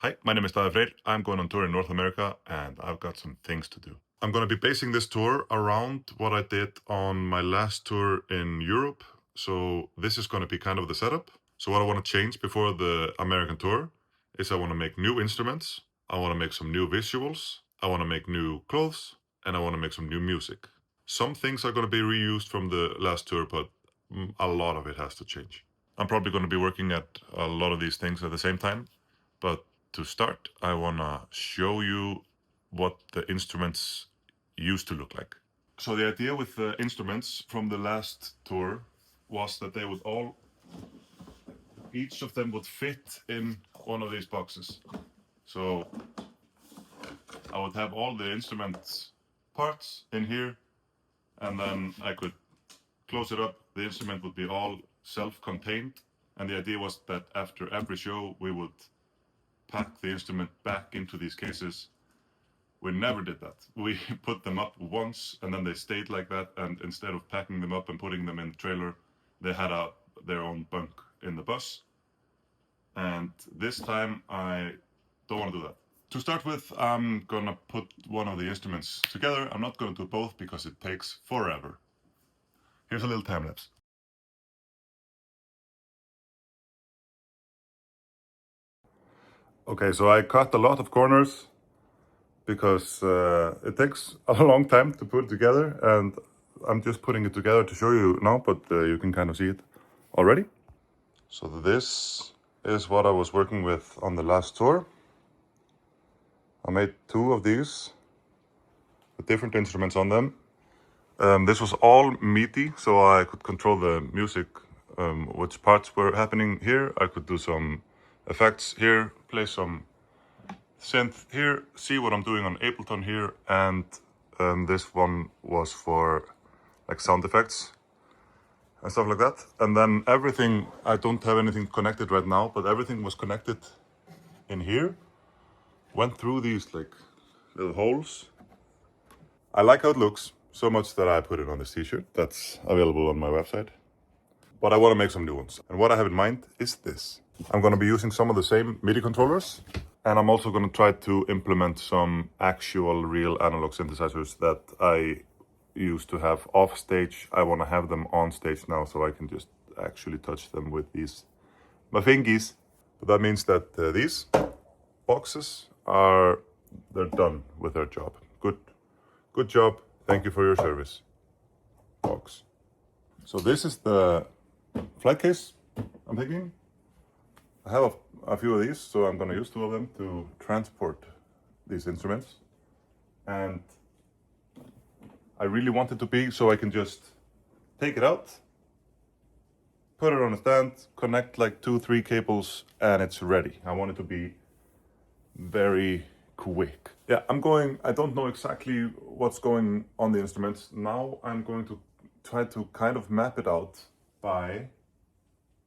Hi, my name is David Freyr. I'm going on tour in North America and I've got some things to do. I'm going to be basing this tour around what I did on my last tour in Europe. So this is going to be kind of the setup. So what I want to change before the American tour is I want to make new instruments. I want to make some new visuals. I want to make new clothes and I want to make some new music. Some things are going to be reused from the last tour, but a lot of it has to change. I'm probably going to be working at a lot of these things at the same time, but to start, I want to show you what the instruments used to look like. So the idea with the instruments from the last tour was that they would all, each of them would fit in one of these boxes. So I would have all the instruments parts in here, and then I could close it up. The instrument would be all self-contained, and the idea was that after every show we would pack the instrument back into these cases. We never did that. We put them up once and then they stayed like that, and instead of packing them up and putting them in the trailer, they had their own bunk in the bus. And this time I don't want to do that. To start with, I'm gonna put one of the instruments together. I'm not gonna do both because it takes forever. Here's a little time lapse. Okay, so I cut a lot of corners because it takes a long time to put together, and I'm just putting it together to show you now, but you can kind of see it already. So this is what I was working with on the last tour. I made two of these with different instruments on them. This was all MIDI, so I could control the music, which parts were happening here. I could do some effects here, play some synth here, see what I'm doing on Ableton here, and this one was for like sound effects and stuff like that. And then everything, I don't have anything connected right now, but everything was connected in here, went through these like little holes. I like how it looks so much that I put it on this t-shirt that's available on my website. But I want to make some new ones. And what I have in mind is this. I'm going to be using some of the same MIDI controllers, and I'm also going to try to implement some actual real analog synthesizers that I used to have off stage. I want to have them on stage now so I can just actually touch them with my fingies. But that means that these boxes they're done with their job. Good job. Thank you for your service. Box. So this is the flight case I'm thinking. I have a few of these, so I'm going to use two of them to transport these instruments. And I really want it to be so I can just take it out, put it on a stand, connect like 2-3 cables, and it's ready. I want it to be very quick. Yeah, I don't know exactly what's going on the instruments. Now I'm going to try to kind of map it out by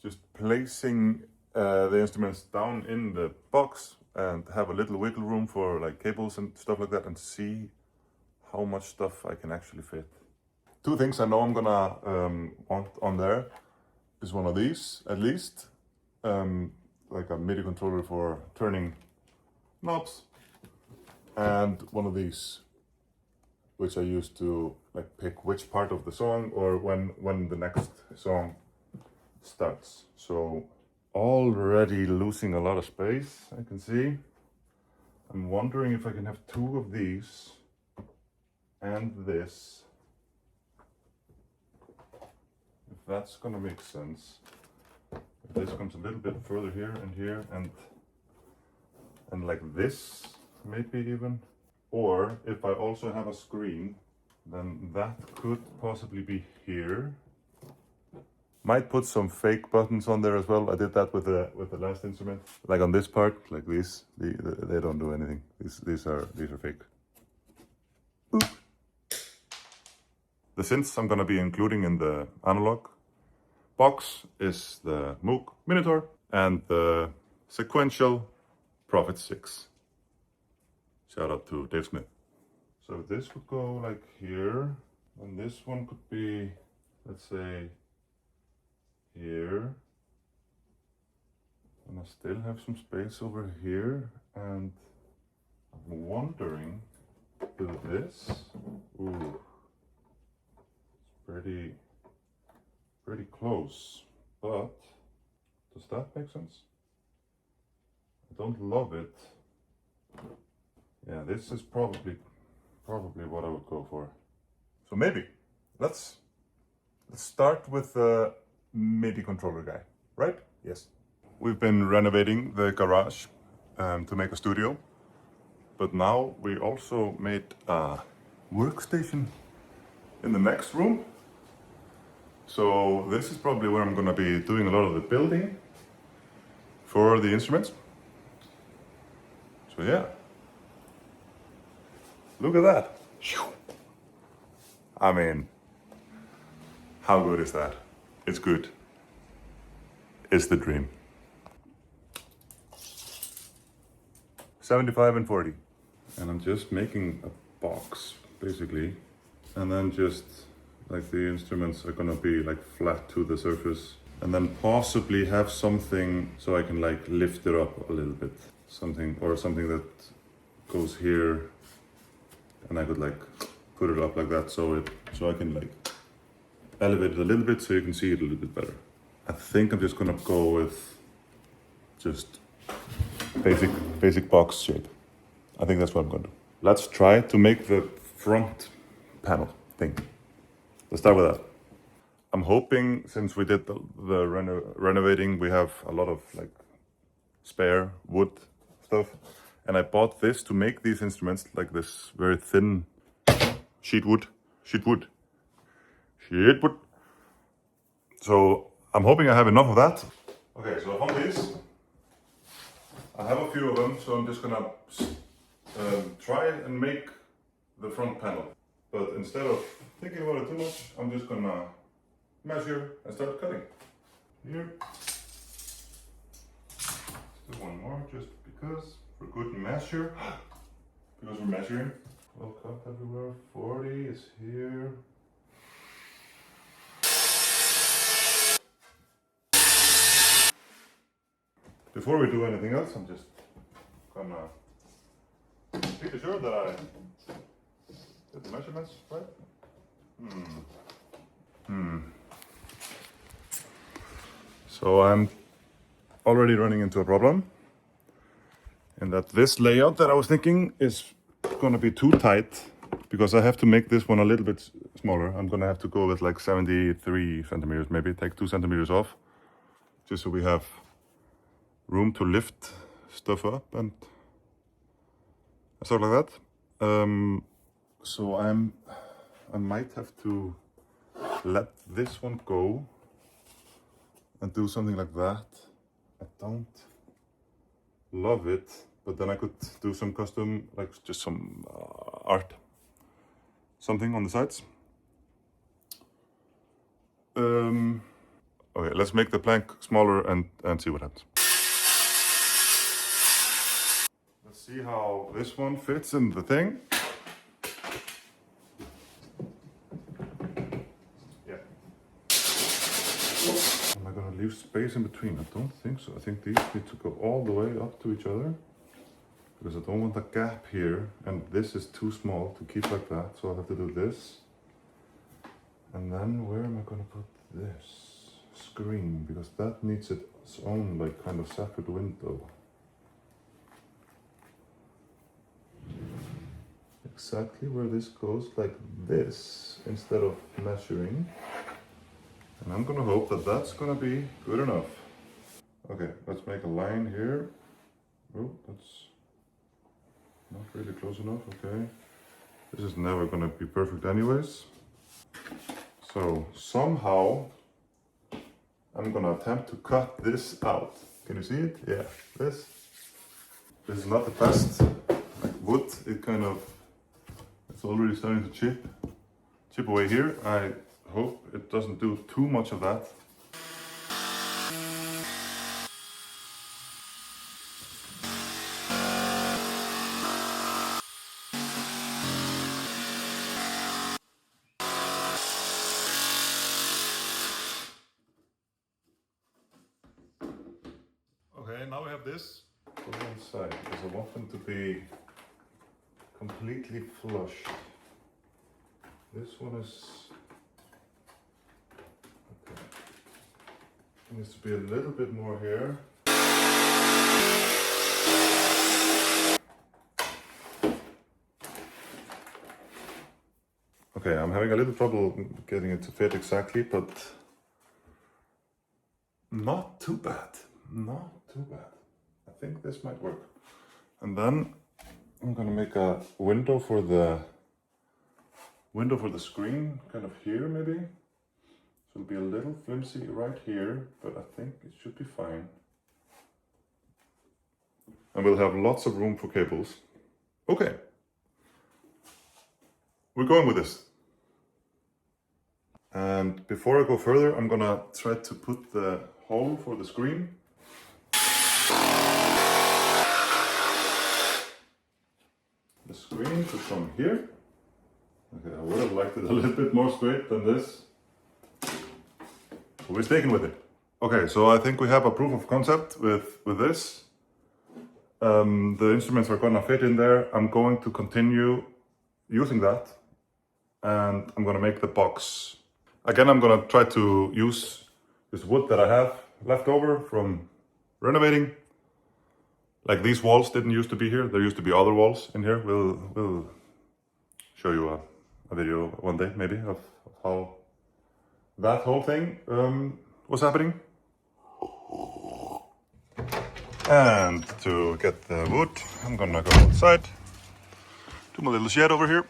just placing the instruments down in the box and have a little wiggle room for like cables and stuff like that, and see how much stuff I can actually fit. Two things I know I'm gonna want on there is one of these at least, like a MIDI controller for turning knobs, and one of these, which I use to like pick which part of the song or when the next song starts. So already losing a lot of space, I can see. I'm wondering if I can have two of these and this, if that's gonna make sense. If this comes a little bit further here and like this, maybe even. Or if I also have a screen, then that could possibly be here. Might put some fake buttons on there as well. I did that with the last instrument. Like on this part, like these, they don't do anything. These are fake. Boop. The synths I'm gonna be including in the analog box is the Moog Minotaur and the sequential Prophet 6. Shout out to Dave Smith. So this could go like here, and this one could be, let's say, here, And I still have some space over here, and I'm wondering, do this. Ooh, it's pretty close, but does that make sense? I don't love it. Yeah, this is probably what I would go for. So maybe let's start with the MIDI controller guy, right? Yes. We've been renovating the garage to make a studio, but now we also made a workstation in the next room. So this is probably where I'm gonna be doing a lot of the building for the instruments. So yeah, look at that. I mean, how good is that? It's good. It's the dream. 75 and 40. And I'm just making a box, basically. And then just like the instruments are gonna be like flat to the surface. And then possibly have something so I can like lift it up a little bit. Something that goes here. And I could like put it up like that so I can like elevate it a little bit so you can see it a little bit better. I think I'm just gonna go with just basic box shape. I think that's what I'm gonna do. Let's try to make the front panel thing. Let's start with that. I'm hoping, since we did the renovating, we have a lot of like spare wood stuff. And I bought this to make these instruments, like this very thin sheet wood. So I'm hoping I have enough of that. Okay, so I found these. I have a few of them, so I'm just gonna try and make the front panel. But instead of thinking about it too much, I'm just gonna measure and start cutting. Here. Let's do one more, just because, for good measure. Because we're measuring. Well cut everywhere. 40 is here. Before we do anything else, I'm just gonna be sure that I did the measurements right. So I'm already running into a problem, and that this layout that I was thinking is gonna be too tight, because I have to make this one a little bit smaller. I'm gonna have to go with like 73 centimeters, maybe take 2 centimeters off, just so we have room to lift stuff up and stuff like that. So I might have to let this one go and do something like that. I don't love it, but then I could do some custom, like just some art, something on the sides. Okay, let's make the plank smaller and see what happens. Let's see how this one fits in the thing. Yeah. Am I gonna leave space in between? I don't think so. I think these need to go all the way up to each other, because I don't want a gap here, and this is too small to keep like that, so I'll have to do this. And then where am I gonna put this screen? Because that needs its own like kind of separate window. Exactly where this goes, like this, instead of measuring. And I'm gonna hope that that's gonna be good enough. Okay, let's make a line here. Oh, that's not really close enough, okay. This is never gonna be perfect anyways. So somehow I'm gonna attempt to cut this out. Can you see it? Yeah, this is not the best. Like wood, it's already starting to chip away here. I hope it doesn't do too much of that. Okay, have this put on the side because I want them to be completely flush. This one is okay. It needs to be a little bit more here. Okay, I'm having a little trouble getting it to fit exactly, but not too bad. Not too bad. I think this might work. And then I'm gonna make a window for the screen, kind of here maybe. So it'll be a little flimsy right here, but I think it should be fine. And we'll have lots of room for cables. Okay. We're going with this. And before I go further, I'm gonna try to put the hole for the screen. The screen should come here. Okay, I would have liked it a little bit more straight than this. But we're sticking with it. Okay, so I think we have a proof of concept with this. The instruments are gonna fit in there. I'm going to continue using that. And I'm gonna make the box. Again, I'm gonna try to use this wood that I have left over from renovating. Like these walls didn't used to be here. There used to be other walls in here. We'll show you a video one day maybe of how that whole thing was happening. And to get the wood, I'm gonna go outside to my little shed over here.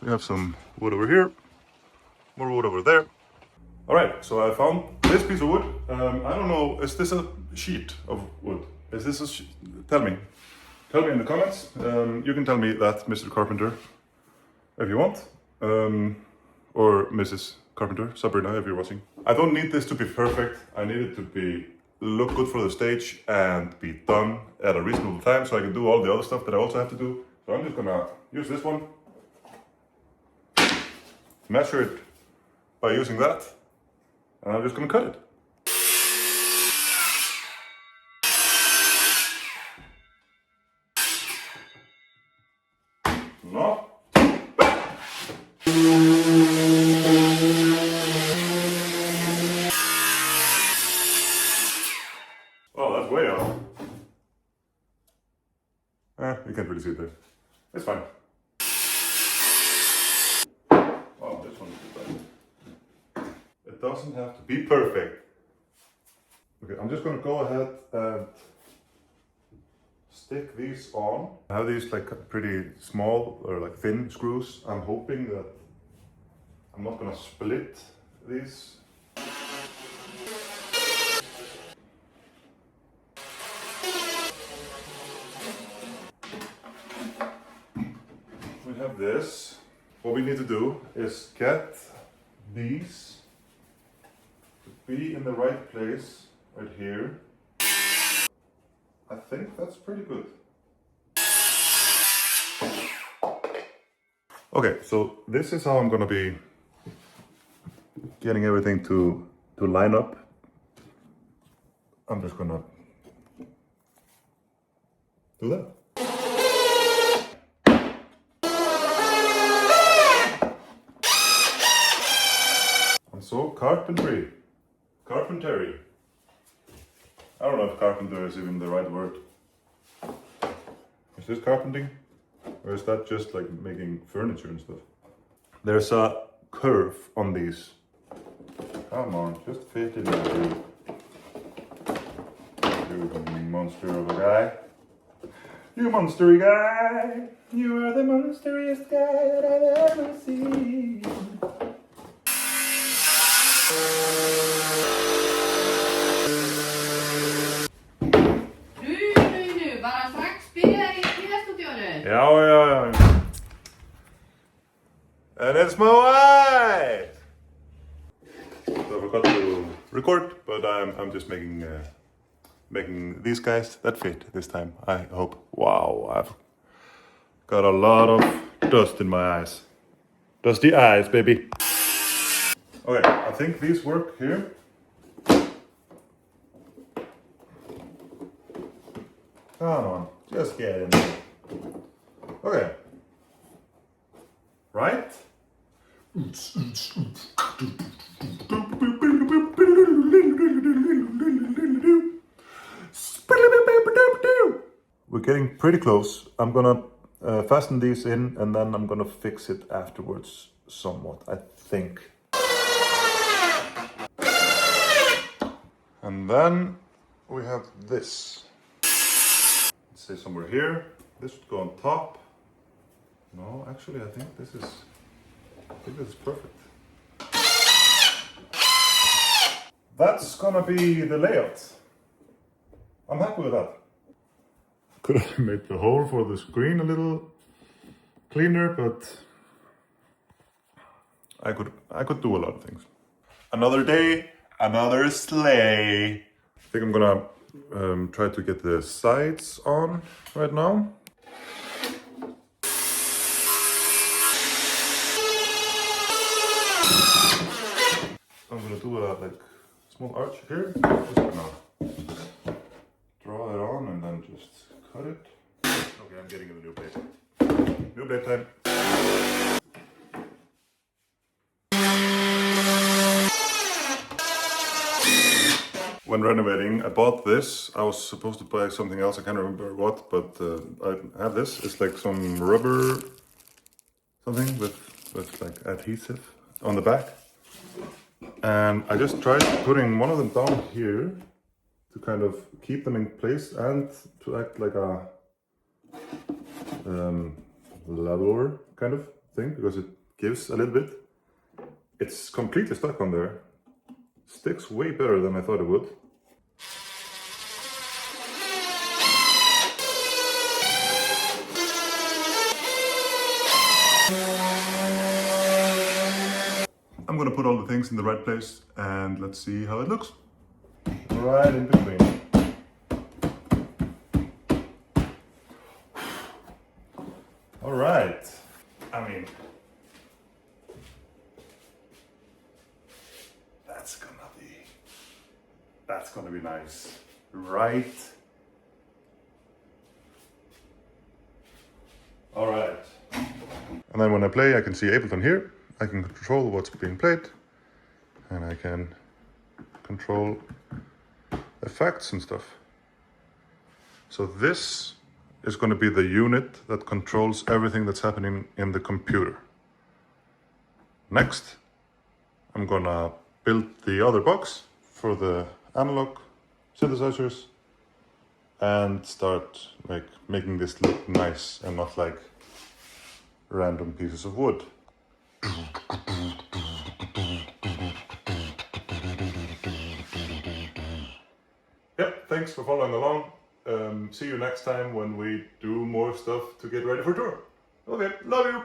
We have some wood over here, more wood over there. All right, so I found this piece of wood. I don't know, is this a sheet of wood? Is this a tell me in the comments. You can tell me that, Mr. Carpenter, if you want, or Mrs. Carpenter, Sabrina, if you're watching. I don't need this to be perfect. I need it to look good for the stage and be done at a reasonable time so I can do all the other stuff that I also have to do. So I'm just gonna use this one, measure it by using that, and I'm just gonna cut it. Not bad. Oh, that's way off. You can't really see it there. It's fine. Oh, this one is bad. It doesn't have to be perfect. Okay, I'm just gonna go ahead and stick these on. I have these like pretty small or like thin screws. I'm hoping that I'm not gonna split these. We have this. What we need to do is get these to be in the right place right here. I think that's pretty good. Okay, so this is how I'm gonna be getting everything to line up. I'm just gonna do that. And so carpentry. I don't know if carpenter is even the right word. Is this carpenting? Or is that just like making furniture and stuff? There's a curve on these. Come on, just fit it in. You monster of a guy. You monstery guy. You are the monsteriest guy that I've ever seen. Ja. And it's my wife! So I forgot to record, but I'm just making these guys that fit this time, I hope. Wow, I've got a lot of dust in my eyes. Dusty eyes, baby. Okay, I think these work here. Come on, just get in there. Okay. Right? We're getting pretty close. I'm gonna fasten these in and then I'm gonna fix it afterwards somewhat, I think. And then we have this. Let's say somewhere here. This would go on top. No, actually I think this is perfect. That's gonna be the layout. I'm happy with that. Could have made the hole for the screen a little cleaner, but I could do a lot of things. Another day, another sleigh. I think I'm gonna try to get the sides on right now. I'm gonna do a like small arch here. Just gonna draw it on and then just cut it. Okay, I'm getting a new blade. New blade time. When renovating, I bought this. I was supposed to buy something else, I can't remember what, but I have this. It's like some rubber something with like adhesive on the back. And I just tried putting one of them down here to kind of keep them in place and to act like a leveler kind of thing, because it gives a little bit. It's completely stuck on there. Sticks way better than I thought it would. I'm gonna put all the things in the right place and let's see how it looks. Right in between. All right. I mean, that's gonna be nice, right? All right. And then when I play, I can see Ableton here. I can control what's being played, and I can control effects and stuff. So this is going to be the unit that controls everything that's happening in the computer. Next, I'm gonna build the other box for the analog synthesizers and start like making this look nice and not like random pieces of wood. Yep, thanks for following along. See you next time when we do more stuff to get ready for tour. Okay, love you!